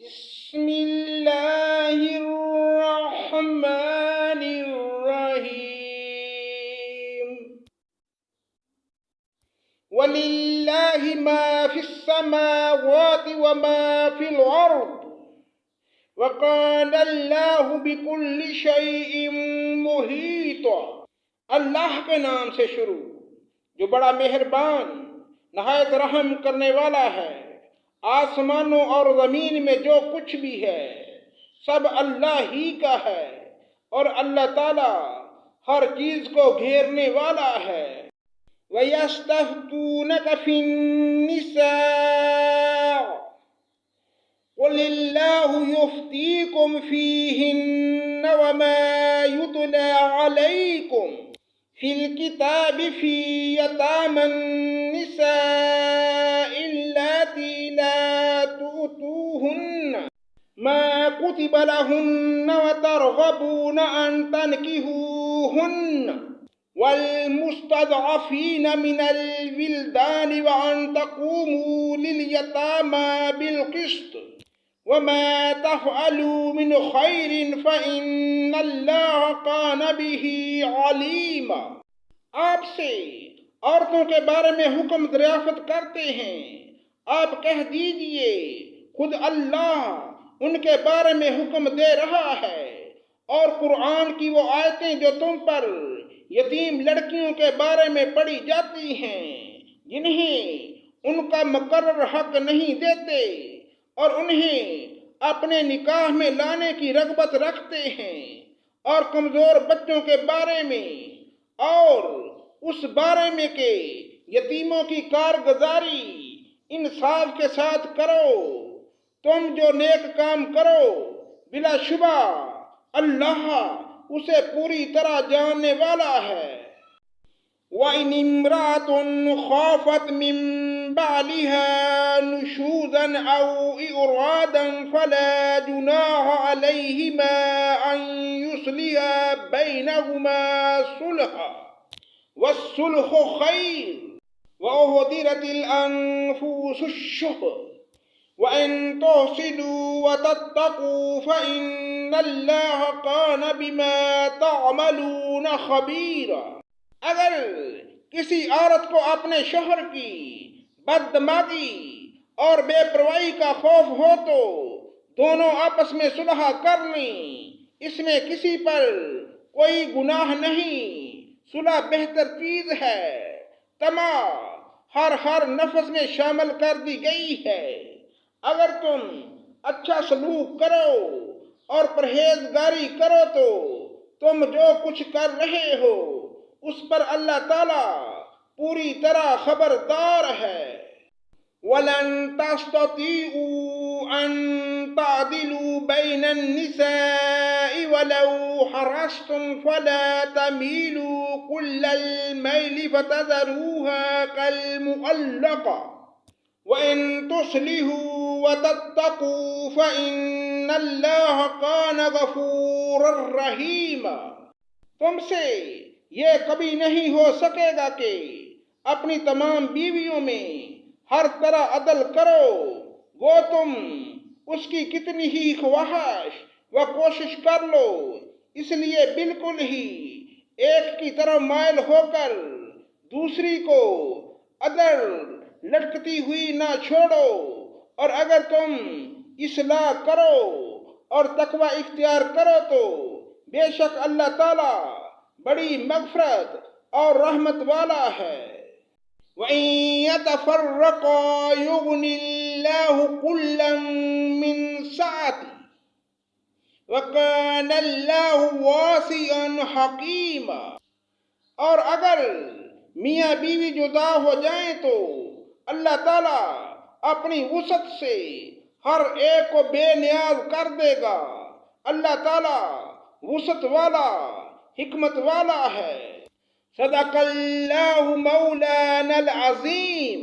بسم اللہ الرحمن الرحیم وَلِلَّهِ مَا فِي السَّمَاوَاتِ وَمَا فِي الْأَرْضِ وَكَانَ اللَّهُ بِكُلِّ شَيْءٍ مُحِيطًا۔ اللہ کے نام سے شروع جو بڑا مہربان نہایت رحم کرنے والا ہے۔ آسمانوں اور زمین میں جو کچھ بھی ہے سب اللہ ہی کا ہے، اور اللہ تعالیٰ ہر چیز کو گھیرنے والا ہے۔ وَيَسْتَفْتُونَكَ فِي النِّسَاءِ قُلِ اللَّهُ يُفْتِيكُمْ فِيهِنَّ وَمَا يُتْلَى عَلَيْكُمْ فِي الْكِتَابِ فِي يَتَامَى النِّسَاءِ اللَّاتِي لَا تُؤْتُوهُنَّ مَا كُتِبَ لَهُنَّ وَتَرْغَبُونَ أَن تَنكِحُوهُنَّ وَالْمُسْتَضْعَفِينَ مِنَ الْوِلْدَانِ وَأَن تَقُومُوا لِلْيَتَامَى بِالْقِسْطِ وَمَا تَفْعَلُوا مِنْ خَيْرٍ فَإِنَّ اللَّهَ كَانَ بِهِ عَلِيمًا۔ آپ سے عورتوں کے بارے میں حکم دریافت کرتے ہیں، آپ کہہ دیجئے خود اللہ ان کے بارے میں حکم دے رہا ہے، اور قرآن کی وہ آیتیں جو تم پر یتیم لڑکیوں کے بارے میں پڑھی جاتی ہیں، جنہیں ان کا مقرر حق نہیں دیتے اور انہیں اپنے نکاح میں لانے کی رغبت رکھتے ہیں، اور کمزور بچوں کے بارے میں، اور اس بارے میں کہ یتیموں کی کارگزاری انصاف کے ساتھ کرو۔ تم جو نیک کام کرو بلا شبہ اللہ اسے پوری طرح جاننے والا ہے۔ وَإِنِ امْرَأَةٌ خَافَتْ مِن بَعْلِهَا نُشُوزًا أَوْ إِعْرَاضًا فَلَا جُنَاحَ عَلَيْهِمَا أَن يُصْلِحَا بَيْنَهُمَا صُلْحًا وَالصُّلْحُ خَيْرٌ وَأُحْضِرَتِ الْأَنفُسُ الشُّحَّ وَإِن تُحْسِنُوا وَتَتَّقُوا فَإِنَّ اللَّهَ كَانَ بِمَا تَعْمَلُونَ خَبِيرًا۔ اگر کسی عورت کو اپنے شوہر کی بددماغی اور بے پرواہی کا خوف ہو تو دونوں آپس میں صلح کر لیں، اس میں کسی پر کوئی گناہ نہیں، صلح بہتر چیز ہے۔ طمع ہر نفس میں شامل کر دی گئی ہے۔ اگر تم اچھا سلوک کرو اور پرہیزگاری کرو تو تم جو کچھ کر رہے ہو اس پر اللہ تعالیٰ پوری طرح خبردار ہے۔ وَلَن تَسْتَطِيعُوا أَن تَعْدِلُوا بَيْنَ النِّسَاءِ وَلَوْ حَرَصْتُمْ فَلَا تَمِيلُوا كُلَّ الْمَيْلِ فَتَذَرُوهَا كَالْمُعَلَّقَةِ وَإِن تُصْلِحُوا وَتَتَّقُوا فَإِنَّ اللَّهَ كَانَ غَفُورًا رَحِيمًا۔ تم سے یہ کبھی نہیں ہو سکے گا کہ اپنی تمام بیویوں میں ہر طرح عدل کرو، وہ تم اس کی کتنی ہی خواہش و کوشش کر لو، اس لیے بالکل ہی ایک کی طرف مائل ہو کر دوسری کو ادھر لٹکتی ہوئی نہ چھوڑو، اور اگر تم اصلاح کرو اور تقوی اختیار کرو تو بے شک اللہ تعالیٰ بڑی مغفرت اور رحمت والا ہے۔ وَإِن يَتَفَرَّقَا يُغْنِ اللَّهُ كُلًّا مِّن سَعَتِهِ وَكَانَ اللَّهُ وَاسِعًا حَكِيمًا۔ اور اگر میاں بیوی جدا ہو جائیں تو اللہ تعالیٰ اپنی وسعت سے ہر ایک کو بے نیاز کر دے گا۔ اللہ تعالیٰ وسعت والا، حکمت والا ہے۔ صدق اللہ مولانا العظیم۔